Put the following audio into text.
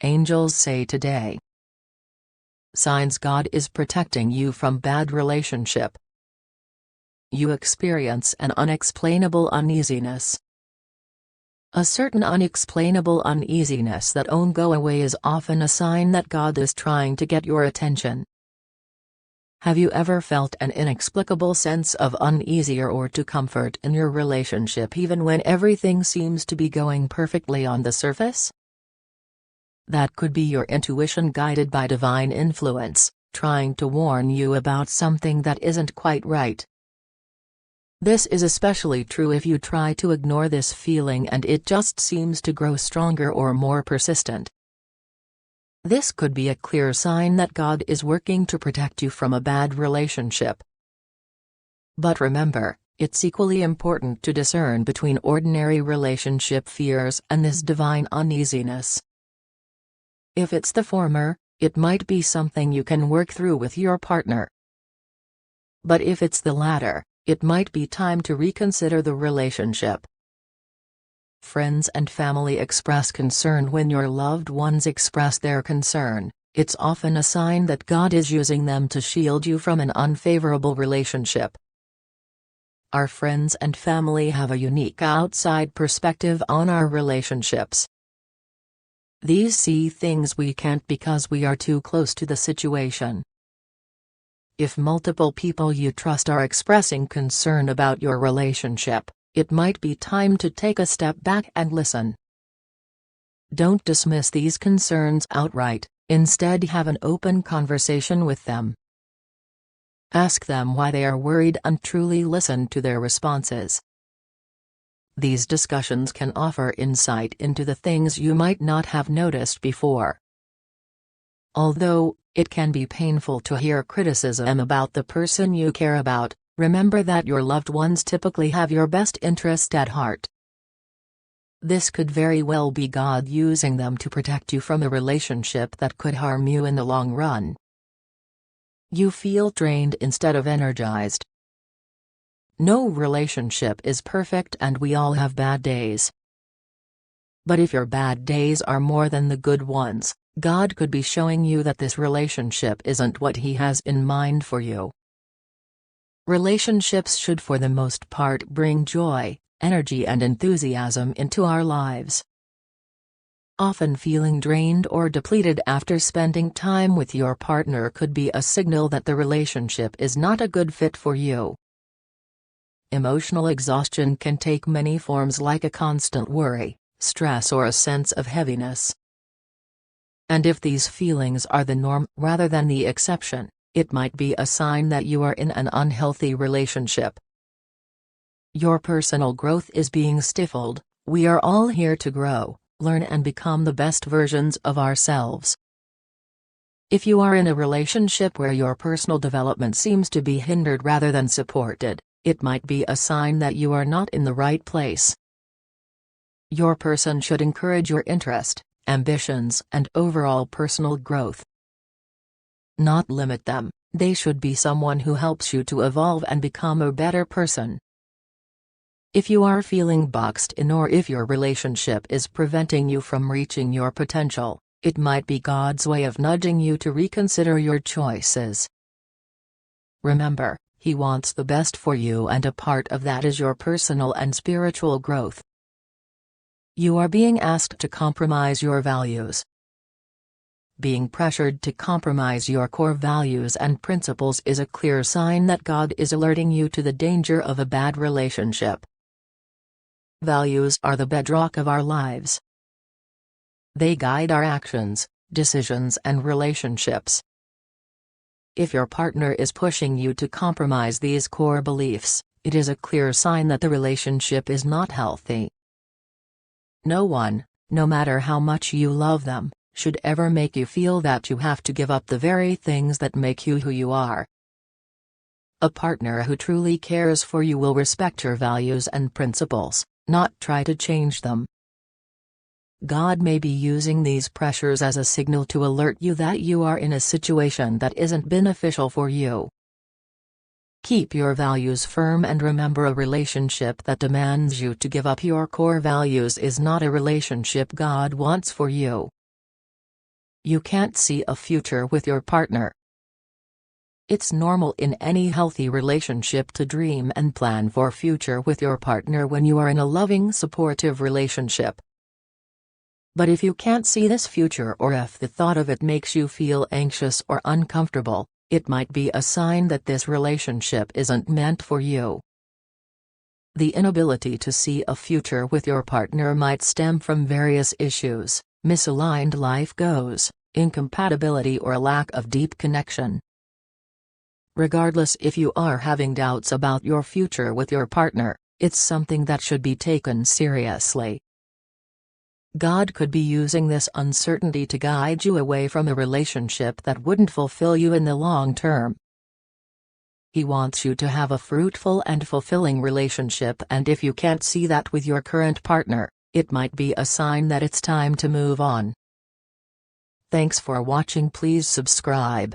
Angels say today. Signs God is protecting you from bad relationship. You experience an unexplainable uneasiness. A certain unexplainable uneasiness that won't go away is often a sign that God is trying to get your attention. Have you ever felt an inexplicable sense of uneasy or to comfort in your relationship even when everything seems to be going perfectly on the surface? That could be your intuition guided by divine influence, trying to warn you about something that isn't quite right. This is especially true if you try to ignore this feeling and it just seems to grow stronger or more persistent. This could be a clear sign that God is working to protect you from a bad relationship. But remember, it's equally important to discern between ordinary relationship fears and this divine uneasiness. If it's the former, it might be something you can work through with your partner. But if it's the latter, it might be time to reconsider the relationship. Friends and family express concern. When your loved ones express their concern, it's often a sign that God is using them to shield you from an unfavorable relationship. Our friends and family have a unique outside perspective on our relationships. These see things we can't because we are too close to the situation. If multiple people you trust are expressing concern about your relationship, it might be time to take a step back and listen. Don't dismiss these concerns outright, instead have an open conversation with them. Ask them why they are worried and truly listen to their responses. These discussions can offer insight into the things you might not have noticed before. Although it can be painful to hear criticism about the person you care about, remember that your loved ones typically have your best interest at heart. This could very well be God using them to protect you from a relationship that could harm you in the long run. You feel drained instead of energized. No relationship is perfect and we all have bad days. But if your bad days are more than the good ones, God could be showing you that this relationship isn't what He has in mind for you. Relationships should for the most part bring joy, energy and enthusiasm into our lives. Often feeling drained or depleted after spending time with your partner could be a signal that the relationship is not a good fit for you. Emotional exhaustion can take many forms, like a constant worry, stress or a sense of heaviness. And if these feelings are the norm rather than the exception, it might be a sign that you are in an unhealthy relationship. Your personal growth is being stifled. We are all here to grow, learn and become the best versions of ourselves. If you are in a relationship where your personal development seems to be hindered rather than supported, it might be a sign that you are not in the right place. Your person should encourage your interest, ambitions and overall personal growth. Not limit them. They should be someone who helps you to evolve and become a better person. If you are feeling boxed in or if your relationship is preventing you from reaching your potential, it might be God's way of nudging you to reconsider your choices. Remember, He wants the best for you and a part of that is your personal and spiritual growth. You are being asked to compromise your values. Being pressured to compromise your core values and principles is a clear sign that God is alerting you to the danger of a bad relationship. Values are the bedrock of our lives. They guide our actions, decisions and relationships. If your partner is pushing you to compromise these core beliefs, it is a clear sign that the relationship is not healthy. No one, no matter how much you love them, should ever make you feel that you have to give up the very things that make you who you are. A partner who truly cares for you will respect your values and principles, not try to change them. God may be using these pressures as a signal to alert you that you are in a situation that isn't beneficial for you. Keep your values firm and remember, a relationship that demands you to give up your core values is not a relationship God wants for you. You can't see a future with your partner. It's normal in any healthy relationship to dream and plan for future with your partner when you are in a loving, supportive relationship. But if you can't see this future, or if the thought of it makes you feel anxious or uncomfortable, it might be a sign that this relationship isn't meant for you. The inability to see a future with your partner might stem from various issues: misaligned life goals, incompatibility, or a lack of deep connection. Regardless if you are having doubts about your future with your partner, it's something that should be taken seriously. God could be using this uncertainty to guide you away from a relationship that wouldn't fulfill you in the long term. He wants you to have a fruitful and fulfilling relationship, and if you can't see that with your current partner, it might be a sign that it's time to move on. Thanks for watching. Please subscribe.